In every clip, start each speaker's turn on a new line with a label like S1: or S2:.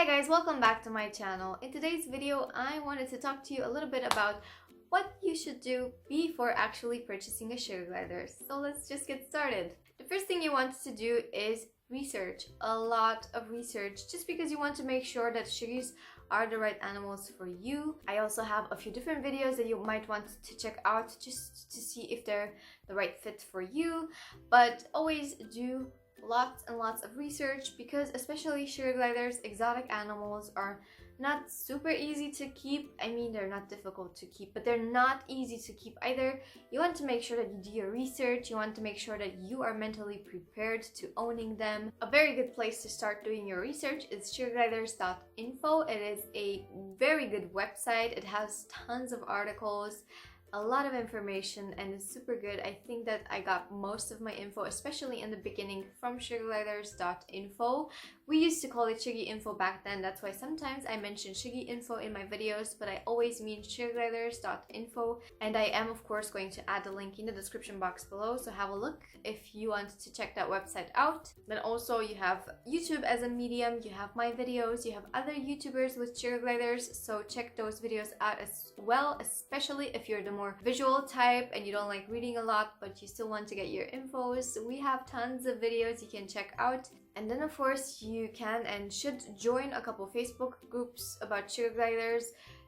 S1: guys, welcome back to my channel. In today's video, I wanted to talk to you a little bit about what you should do before actually purchasing a sugar glider. So let's just get started. The first thing you want to do is research, a lot of research, just because you want to make sure that Suggies are the right animals for you. I also have a few different videos that you might want to check out just to see if they're the right fit for you, but always do lots and lots of research, because especially sugar gliders, exotic animals, are not super easy to keep. I mean, they're not difficult to keep, but they're not easy to keep either. You want to make sure that you do your research. You want to make sure that you are mentally prepared to owning them. A very good place to start doing your research is sugargliders.info. It is a very good website. It has tons of articles, a lot of information, and it's super good. I think that I got most of my info, especially in the beginning, from sugargliders.info. We used to call it Suggie info back then. That's why sometimes I mention Suggie info in my videos, but I always mean sugargliders.info. And I am of course going to add the link in the description box below, so have a look if you want to check that website out. Then also you have YouTube as a medium, you have my videos, you have other YouTubers with sugar gliders, so check those videos out as well, especially if you're the more visual type and you don't like reading a lot but you still want to get your infos. We have tons of videos you can check out. And then of course you can and should join a couple Facebook groups about sugar gliders.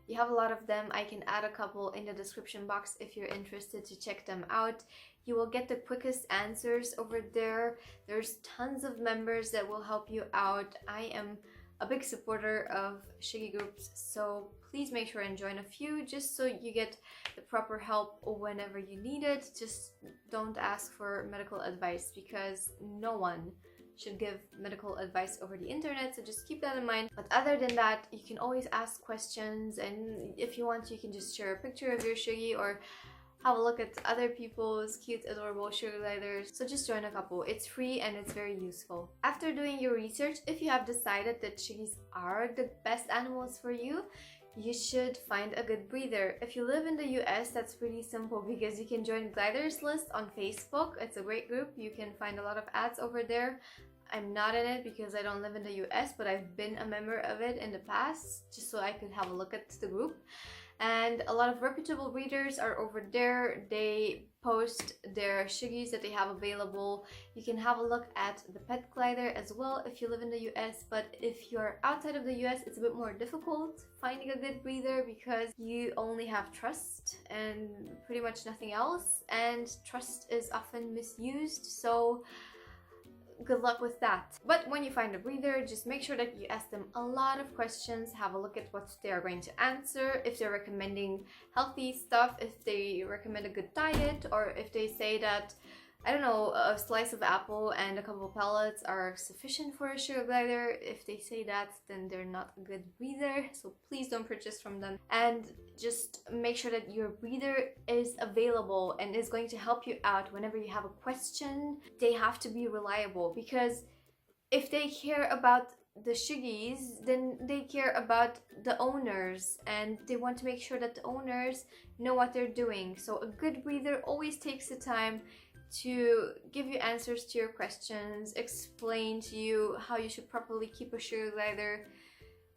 S1: You have a lot of them. I can add a couple in the description box if you're interested to check them out. You will get the quickest answers over there. There's tons of members that will help you out. I am a big supporter of Suggie groups, so please make sure and join a few just so you get the proper help whenever you need it. Just don't ask for medical advice, because no one should give medical advice over the internet, so just keep that in mind. But other than that, you can always ask questions, and if you want, you can just share a picture of your Suggie or have a look at other people's cute, adorable sugar gliders. So just join a couple. It's free and it's very useful. After doing your research, if you have decided that Suggies are the best animals for you, you should find a good breeder. If you live in the US, that's pretty simple, because you can join Gliderslist on Facebook. It's a great group. You can find a lot of ads over there. I'm not in it because I don't live in the US, but I've been a member of it in the past just so I could have a look at the group. And a lot of reputable breeders are over there. They post their Suggies that they have available. You can have a look at the pet glider as well if you live in the US, but if you're outside of the US, it's a bit more difficult finding a good breeder, because you only have trust and pretty much nothing else, and trust is often misused, so good luck with that. But when you find a breeder, just make sure that you ask them a lot of questions, have a look at what they are going to answer, if they're recommending healthy stuff, if they recommend a good diet, or if they say that, I don't know, a slice of apple and a couple of pellets are sufficient for a sugar glider. If they say that, then they're not a good breeder, so please don't purchase from them. And just make sure that your breeder is available and is going to help you out whenever you have a question. They have to be reliable, because if they care about the Suggies, then they care about the owners, and they want to make sure that the owners know what they're doing. So a good breeder always takes the time to give you answers to your questions, explain to you how you should properly keep a sugar glider,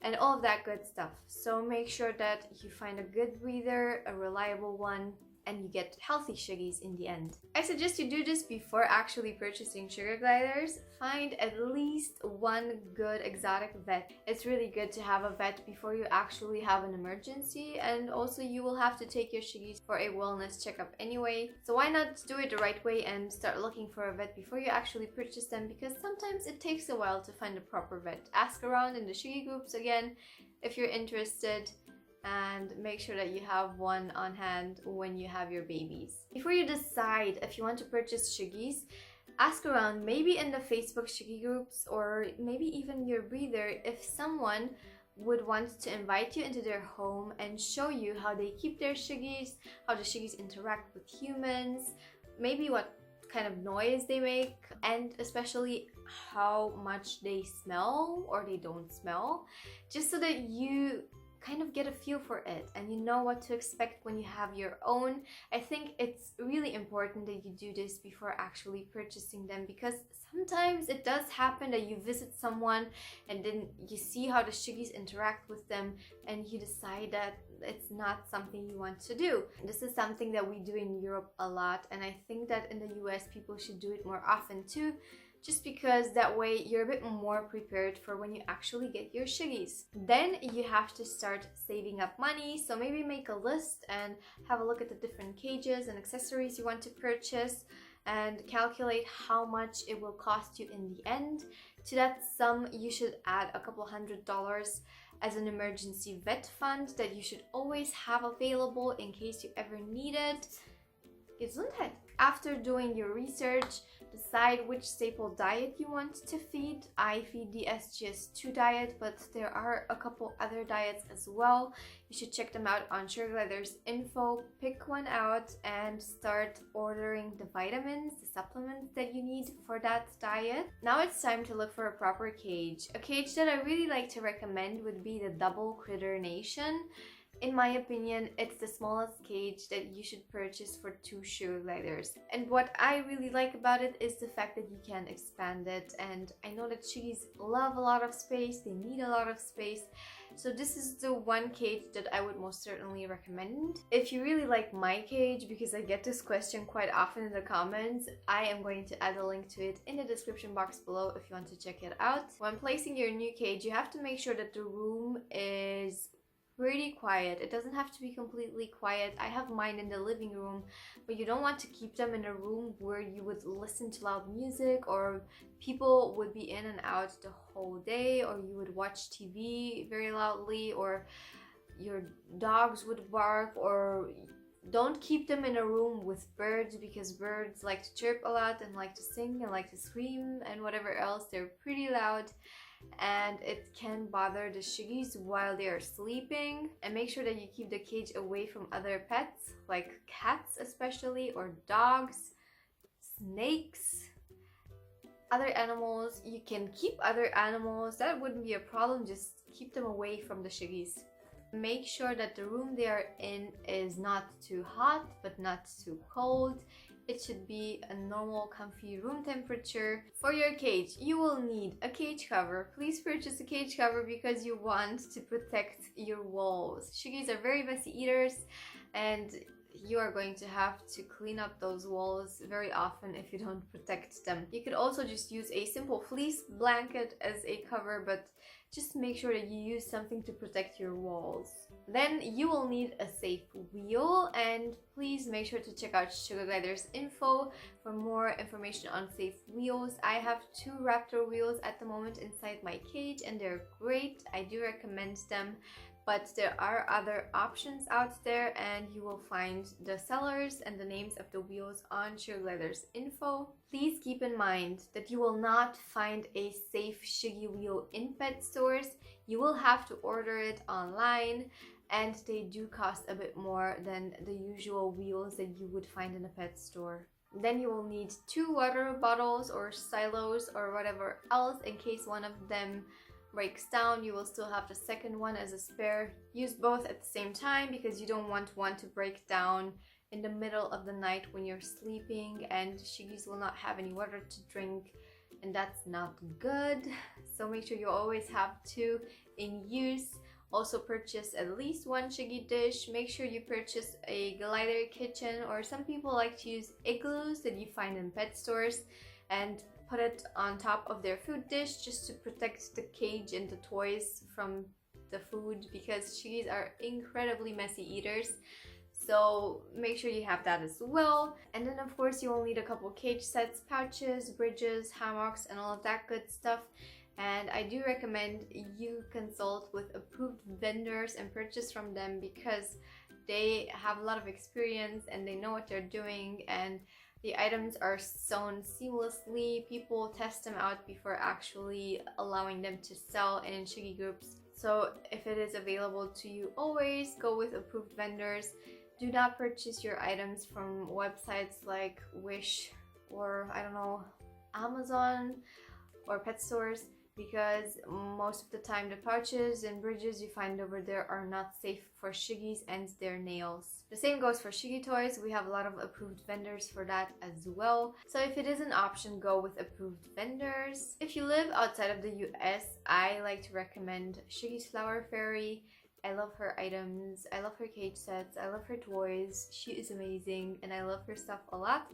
S1: and all of that good stuff. So make sure that you find a good breeder, a reliable one, and you get healthy Suggies in the end. I suggest you do this before actually purchasing sugar gliders. Find at least one good exotic vet. It's really good to have a vet before you actually have an emergency, and also you will have to take your Suggies for a wellness checkup anyway. So why not do it the right way and start looking for a vet before you actually purchase them, because sometimes it takes a while to find a proper vet. Ask around in the Suggie groups again if you're interested, and make sure that you have one on hand when you have your babies. Before you decide if you want to purchase Suggies, ask around, maybe in the Facebook Suggie groups, or maybe even your breeder, if someone would want to invite you into their home and show you how they keep their Suggies, how the Suggies interact with humans, maybe what kind of noise they make, and especially how much they smell or they don't smell, just so that you kind of get a feel for it and you know what to expect when you have your own. I think it's really important that you do this before actually purchasing them, because sometimes it does happen that you visit someone and then you see how the Suggies interact with them and you decide that it's not something you want to do. This is something that we do in Europe a lot, and I think that in the US people should do it more often too, just because that way you're a bit more prepared for when you actually get your Suggies. Then you have to start saving up money, so maybe make a list and have a look at the different cages and accessories you want to purchase and calculate how much it will cost you in the end. To that sum, you should add a couple $100 as an emergency vet fund that you should always have available in case you ever need it. Gesundheit. After doing your research, decide which staple diet you want to feed. I feed the SGS2 diet, but there are a couple other diets as well. You should check them out on Sugar Glider's info, pick one out and start ordering the vitamins, the supplements that you need for that diet. Now it's time to look for a proper cage. A cage that I really like to recommend would be the Double Critter Nation. In my opinion, it's the smallest cage that you should purchase for 2 Sugar Gliders. And what I really like about it is the fact that you can expand it. And I know that Suggies love a lot of space, they need a lot of space. So this is the one cage that I would most certainly recommend. If you really like my cage, because I get this question quite often in the comments, I am going to add a link to it in the description box below if you want to check it out. When placing your new cage, you have to make sure that the room is pretty quiet. It doesn't have to be completely quiet. I have mine in the living room, but you don't want to keep them in a room where you would listen to loud music or people would be in and out the whole day, or you would watch TV very loudly, or your dogs would bark. Or don't keep them in a room with birds, because birds like to chirp a lot and like to sing and like to scream and whatever else. They're pretty loud and it can bother the Suggies while they are sleeping. And make sure that you keep the cage away from other pets, like cats especially, or dogs, snakes, other animals. You can keep other animals, that wouldn't be a problem, just keep them away from the Suggies. Make sure that the room they are in is not too hot but not too cold. It should be a normal, comfy room temperature. For your cage, you will need a cage cover. Please purchase a cage cover because you want to protect your walls. Suggies are very messy eaters and you are going to have to clean up those walls very often if you don't protect them. You could also just use a simple fleece blanket as a cover, but just make sure that you use something to protect your walls. Then you will need a safe wheel, and please make sure to check out Sugar Glider's info for more information on safe wheels. I have 2 Raptor wheels at the moment inside my cage and they're great. I do recommend them. But there are other options out there, and you will find the sellers and the names of the wheels on Sugar Glider's info. Please keep in mind that you will not find a safe Suggie wheel in pet stores. You will have to order it online, and they do cost a bit more than the usual wheels that you would find in a pet store. Then you will need 2 water bottles or silos or whatever else in case one of them breaks down. You will still have the second one as a spare. Use both at the same time because you don't want one to break down in the middle of the night when you're sleeping, and Suggies will not have any water to drink, and that's not good. So make sure you always have 2 in use. Also purchase at least 1 Suggie dish. Make sure you purchase a glider kitchen, or some people like to use igloos that you find in pet stores and put it on top of their food dish just to protect the cage and the toys from the food, because Suggies are incredibly messy eaters. So make sure you have that as well. And then of course you will need a couple cage sets, pouches, bridges, hammocks, and all of that good stuff. And I do recommend you consult with approved vendors and purchase from them, because they have a lot of experience and they know what they're doing, and the items are sewn seamlessly. People test them out before actually allowing them to sell in Suggie groups. So if it is available to you, always go with approved vendors. Do not purchase your items from websites like Wish or, I don't know, Amazon or pet stores. because most of the time the pouches and bridges you find over there are not safe for Suggies and their nails. The same goes for Suggie toys. We have a lot of approved vendors for that as well. So if it is an option, go with approved vendors. If you live outside of the US, I like to recommend Suggie's Flower Fairy. I love her items, I love her cage sets, I love her toys. She is amazing and I love her stuff a lot.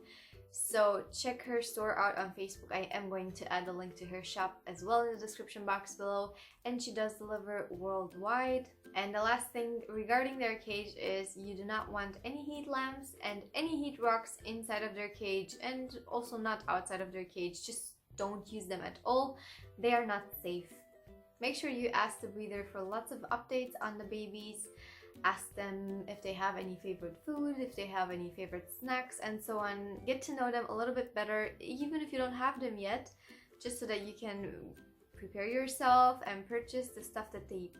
S1: So check her store out on Facebook. I am going to add a link to her shop as well in the description box below, and she does deliver worldwide. And the last thing regarding their cage is you do not want any heat lamps and any heat rocks inside of their cage, and also not outside of their cage. Just don't use them at all. They are not safe. Make sure you ask the breeder for lots of updates on the babies. Ask them if they have any favorite food, if they have any favorite snacks, and so on. Get to know them a little bit better, even if you don't have them yet, just so that you can prepare yourself and purchase the stuff that they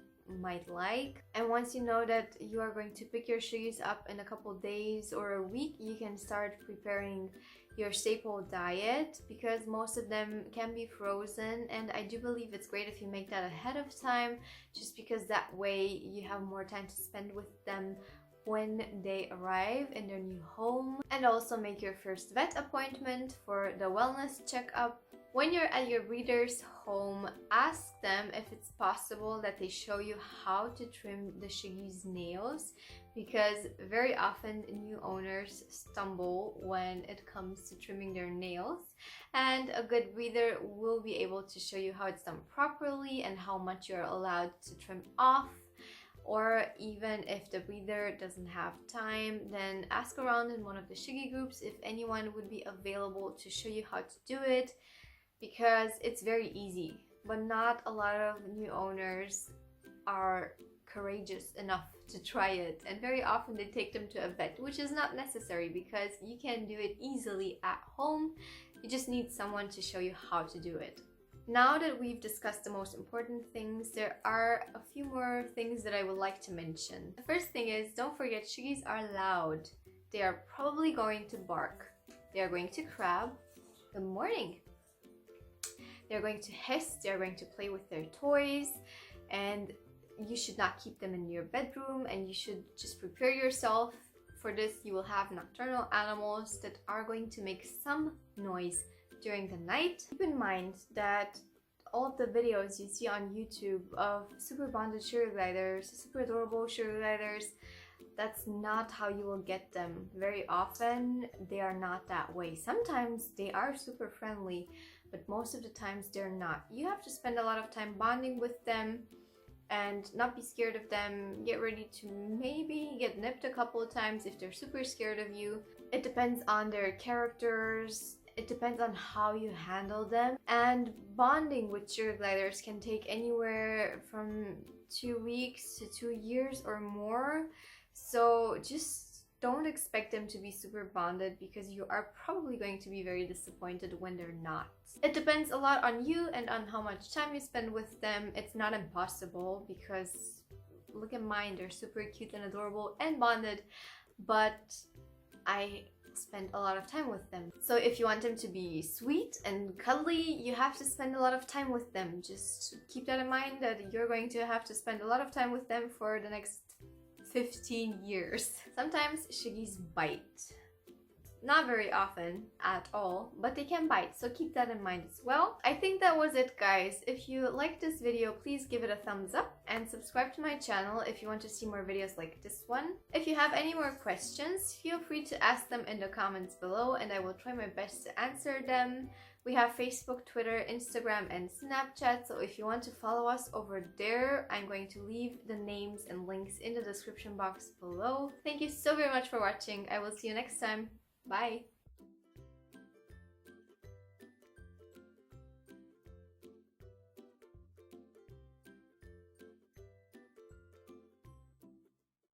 S1: might like. And once you know that you are going to pick your Suggies up in a couple days or a week, you can start preparing your staple diet, because most of them can be frozen, and I do believe it's great if you make that ahead of time, just because that way you have more time to spend with them when they arrive in their new home. And also make your first vet appointment for the wellness checkup. When you're at your breeder's home, ask them if it's possible that they show you how to trim the Suggies' nails, because very often new owners stumble when it comes to trimming their nails, and a good breeder will be able to show you how it's done properly and how much you're allowed to trim off. Or even if the breeder doesn't have time, then ask around in one of the Suggie groups if anyone would be available to show you how to do it, because it's very easy, but not a lot of new owners are courageous enough to try it, and very often they take them to a vet, which is not necessary because you can do it easily at home. You just need someone to show you how to do it. Now that we've discussed the most important things, there are a few more things that I would like to mention. The first thing is, don't forget, Suggies are loud. They are probably going to bark. They are going to crab. Good morning. They're going to hiss, they're going to play with their toys, and you should not keep them in your bedroom, and you should just prepare yourself for this. You will have nocturnal animals that are going to make some noise during the night. Keep in mind that all of the videos you see on YouTube of super bonded sugar gliders, super adorable sugar gliders, that's not how you will get them. Very often they are not that way. Sometimes they are super friendly, but most of the times they're not. You have to spend a lot of time bonding with them and not be scared of them. Get ready to maybe get nipped a couple of times if they're super scared of you. It depends on their characters. It depends on how you handle them. And bonding with sugar gliders can take anywhere from 2 weeks to 2 years or more. So just don't expect them to be super bonded, because you are probably going to be very disappointed when they're not. It depends a lot on you and on how much time you spend with them. It's not impossible, because look at mine, they're super cute and adorable and bonded, but I spend a lot of time with them. So if you want them to be sweet and cuddly, you have to spend a lot of time with them. Just keep that in mind, that you're going to have to spend a lot of time with them for the next 15 years. Sometimes Suggies bite. Not very often at all, but they can bite, so keep that in mind as well. I think that was it, guys. If you liked this video, please give it a thumbs up and subscribe to my channel if you want to see more videos like this one. If you have any more questions, feel free to ask them in the comments below, and I will try my best to answer them. We have Facebook, Twitter, Instagram, and Snapchat, so if you want to follow us over there, I'm going to leave the names and links in the description box below. Thank you so very much for watching. I will see you next time. Bye!